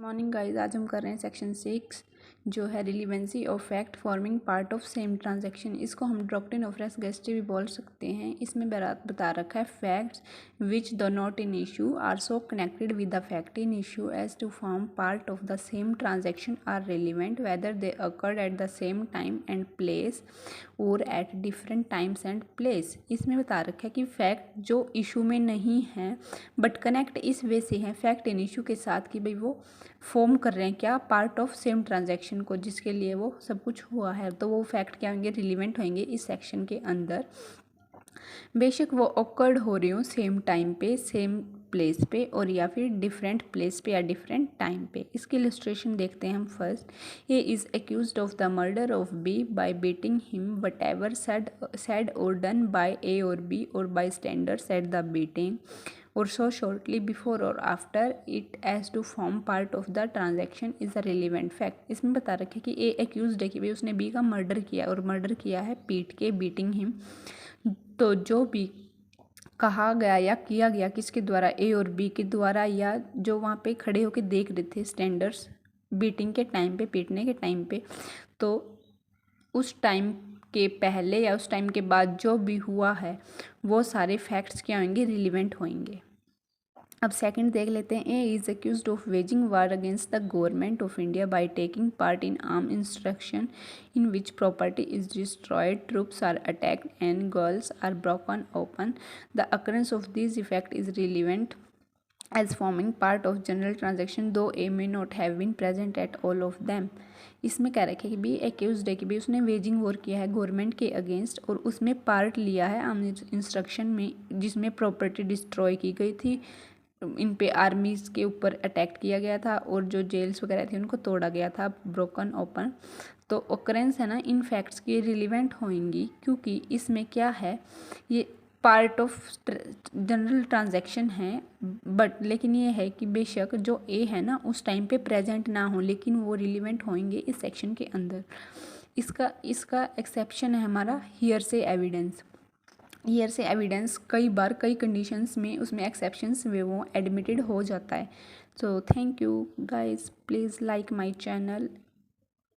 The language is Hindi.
मॉर्निंग गाइस, आज हम कर रहे हैं सेक्शन 6 जो है relevancy of fact forming part of same transaction. इसको हम डॉक्ट्रिन ऑफ रेसगेस्टी भी बोल सकते हैं। इसमें बता रखा है facts which the not in issue are so connected with the fact in issue as to form part of the same transaction are relevant whether they occurred at the same time and place or at different times and place. इसमें बता रखा है कि फैक्ट जो इशू में नहीं है बट कनेक्ट इस वे से है फैक्ट इन इशू के साथ कि भाई वो फॉर्म कर रहे हैं क्या पार्ट ऑफ सेम ट्रांजैक्शन को, जिसके लिए वो सब कुछ हुआ है, तो वो फैक्ट क्या होंगे, रिलीवेंट होंगे इस सेक्शन के अंदर। बेशक वो ऑकर्ड हो रही हो सेम टाइम पे, सेम प्लेस पे, और या फिर डिफरेंट प्लेस पे या डिफरेंट टाइम पे। इसकी इलस्ट्रेशन देखते हैं हम first. A is accused of the murder of B by beating him whatever said or done by A or B or bystanders at the beating or so shortly before or after it as to form part of the transaction is a relevant fact। इसमें बता रखे कि ए एक्यूज्ड है कि भाई उसने बी का मर्डर किया, और मर्डर किया है पीट के, बीटिंग हिम। तो जो भी कहा गया या किया गया किसके द्वारा, ए और बी के द्वारा, या जो वहाँ पे खड़े होके देख रहे थे स्टैंडर्ड्स बीटिंग के टाइम पे, पीटने के टाइम पे, तो उस टाइम के पहले या उस टाइम के बाद जो भी हुआ है वो सारे फैक्ट्स क्या होंगे, रिलीवेंट होंगे। अब सेकंड देख लेते हैं। A is accused of waging war against the government of India by taking part in arm instruction in which property is destroyed, troops are attacked and girls are broken open. The occurrence of this effect is relevant as forming part of general transaction though A may not have been present at all of them। इसमें कह रखे कि भी एक्यूज्ड है कि भी उसने वेजिंग वॉर किया है गवर्नमेंट के अगेंस्ट, और उसमें पार्ट लिया है आर्म इंस्ट्रक्शन में जिसमें प्रॉपर्टी डिस्ट्रॉय की गई थी, इन पे आर्मीज़ के ऊपर अटैक किया गया था, और जो जेल्स वगैरह थी उनको तोड़ा गया था, ब्रोकन ओपन। तो ओकरेंस है ना इन फैक्ट्स की रिलीवेंट होंगी, क्योंकि इसमें क्या है, ये पार्ट ऑफ जनरल ट्रांजैक्शन है, बट लेकिन ये है कि बेशक जो ए है ना उस टाइम पे प्रेजेंट ना हो, लेकिन वो रिलीवेंट होंगे इस सेक्शन के अंदर। इसका एक्सेप्शन है हमारा हियर से एविडेंस। हियर से एविडेंस कई बार कई कंडीशंस में उसमें एक्सेप्शंस में वो एडमिटेड हो जाता है। So thank you guys, please like my channel